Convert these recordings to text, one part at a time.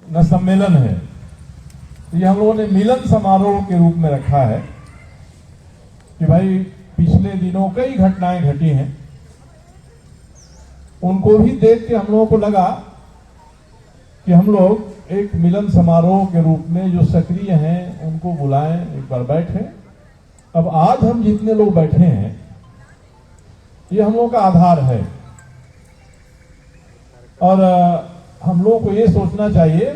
न सम्मेलन है। ये हम लोगों ने मिलन समारोह के रूप में रखा है कि भाई पिछले दिनों कई घटनाएं घटी हैं, उनको भी देख के हम लोगों को लगा कि हम लोग एक मिलन समारोह के रूप में जो सक्रिय हैं उनको बुलाएं, एक बार बैठें। अब आज हम जितने लोग बैठे हैं ये हम लोगों का आधार है और हम लोगों को ये सोचना चाहिए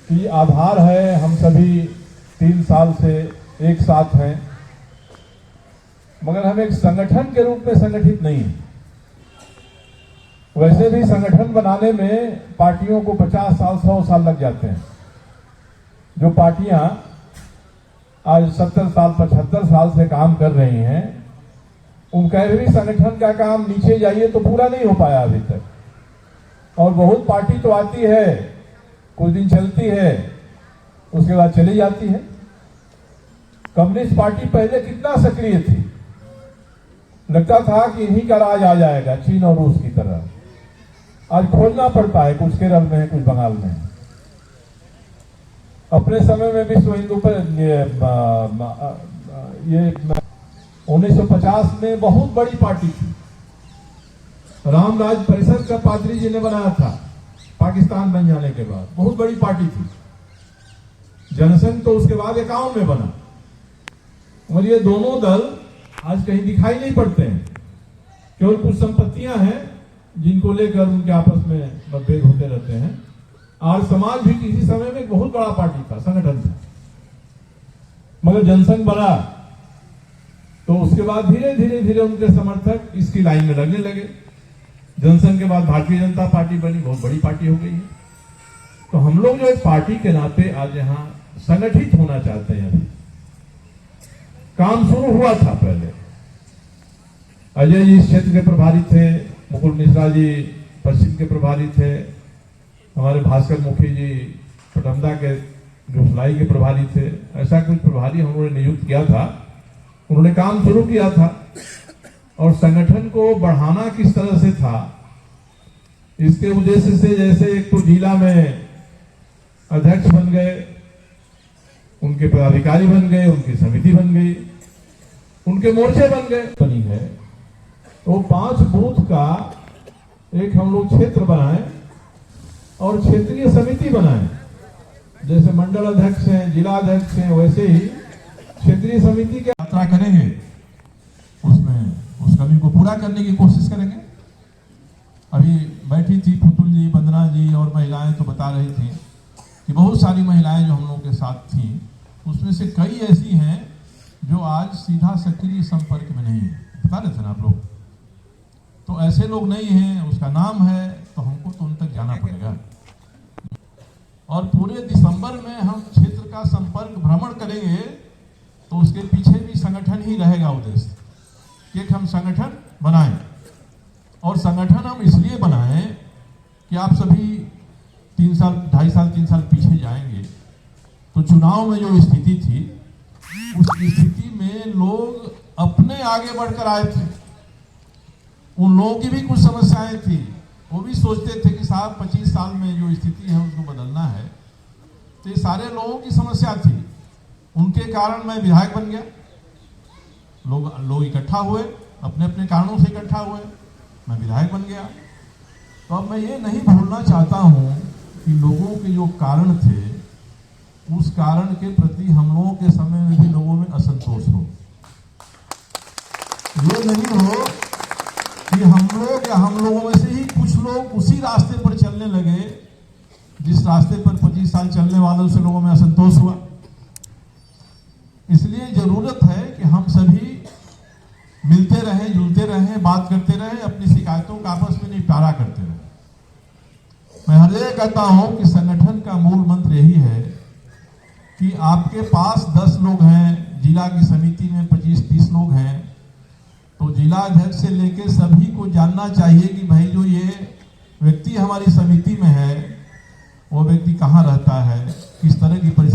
कि आधार है, हम सभी 3 साल से एक साथ हैं, मगर हम एक संगठन के रूप में संगठित नहीं हैं। वैसे भी संगठन बनाने में पार्टियों को 50 साल 100 साल लग जाते हैं। जो पार्टियां आज 70 साल 75 साल से काम कर रही हैं, उनका भी संगठन का काम नीचे जाइए तो पूरा नहीं हो पाया अभी तक। और बहुत पार्टी तो आती है, कुछ दिन चलती है, उसके बाद चली जाती है। कम्युनिस्ट पार्टी पहले कितना सक्रिय थी, लगता था कि इन्हीं का राज आ जाएगा, चीन और रूस की तरह। आज खोजना पड़ता है, कुछ केरल में है, कुछ बंगाल में है। अपने समय में विश्व हिंदू पर ये 1950 में बहुत बड़ी पार्टी थी, रामराज परिषद का पादरी जी ने बनाया था पाकिस्तान बन जाने के बाद, बहुत बड़ी पार्टी थी। जनसंघ तो उसके बाद 51 में बना। और ये दोनों दल आज कहीं दिखाई नहीं पड़ते हैं, केवल कुछ संपत्तियां हैं जिनको लेकर उनके आपस में मतभेद होते रहते हैं। आर्य समाज भी किसी समय में एक बहुत बड़ा पार्टी था, संगठन था, मगर जनसंघ बना तो उसके बाद धीरे धीरे उनके समर्थक इसकी लाइन में लगने लगे। जनसंघ के बाद भारतीय जनता पार्टी बनी, बहुत बड़ी पार्टी हो गई है। तो हम लोग जो एक पार्टी के नाते आज यहां संगठित होना चाहते हैं। अभी काम शुरू हुआ था, पहले अजय जी इस क्षेत्र के प्रभारी थे, मुकुल मिश्रा जी पश्चिम के प्रभारी थे, हमारे भास्कर मुखी जी पटमदा के जो सिलाई के प्रभारी थे। ऐसा कुछ प्रभारी हम लोगों ने नियुक्त किया था, उन्होंने काम शुरू किया था। और संगठन को बढ़ाना किस तरह से था, इसके उद्देश्य से जैसे एक तो जिला में अध्यक्ष बन गए, उनके पदाधिकारी बन गए, उनकी समिति बन गई, उनके मोर्चे बन गए, बनी है। तो 5 बूथ का एक हम लोग क्षेत्र बनाएं और क्षेत्रीय समिति बनाएं। जैसे मंडल अध्यक्ष हैं, जिला अध्यक्ष हैं, वैसे ही क्षेत्रीय समिति की यात्रा करेंगे, उसमें उस कमी को पूरा करने की कोशिश करेंगे। अभी बैठी थी पुतुल जी, वंदना जी और महिलाएं तो बता रही थी कि बहुत सारी महिलाएं जो हम लोग के साथ थी, उसमें से कई ऐसी हैं जो आज सीधा सक्रिय संपर्क में नहीं है। बता रहे थे ना आप लोग, तो ऐसे लोग नहीं हैं, उसका नाम है, तो हमको तो उन तक जाना पड़ेगा। और पूरे दिसंबर में हम क्षेत्र का संपर्क भ्रमण करेंगे, तो उसके पीछे भी संगठन ही रहेगा उद्देश्य कि एक हम संगठन बनाएं। और संगठन हम इसलिए बनाएं कि आप सभी 3 साल 2.5 साल 3 साल पीछे जाएंगे तो चुनाव में जो स्थिति थी, उस स्थिति में लोग अपने आगे बढ़कर आए थे। उन लोगों की भी कुछ समस्याएं थी, वो भी सोचते थे कि साहब 25 साल में जो स्थिति है उसको बदलना है। तो ये सारे लोगों की समस्या थी, उनके कारण मैं विधायक बन गया। लोग इकट्ठा हुए, अपने अपने कारणों से इकट्ठा हुए, मैं विधायक बन गया। तो अब मैं ये नहीं भूलना चाहता हूं कि लोगों के जो कारण थे, उस कारण के प्रति हम लोगों के समय में भी लोगों में असंतोष हो। ये नहीं हो कि हम लोग या हम लोगों में से ही कुछ लोग उसी रास्ते पर चलने लगे जिस रास्ते पर 25 साल चलने वालों से लोगों में असंतोष हुआ। इसलिए जरूरत है कि हम सभी मिलते रहें, जुलते रहें, बात करते रहें, अपनी शिकायतों का आपस में निपटारा करते रहें। मैं हर जगह कहता हूं कि संगठन का मूल मंत्र यही है कि आपके पास 10 लोग हैं, जिला की समिति में 25-30 लोग हैं, तो जिला अध्यक्ष से लेकर सभी को जानना चाहिए कि भाई जो ये व्यक्ति हमारी समिति में है, वो व्यक्ति कहाँ रहता है, किस तरह की परिस्थिति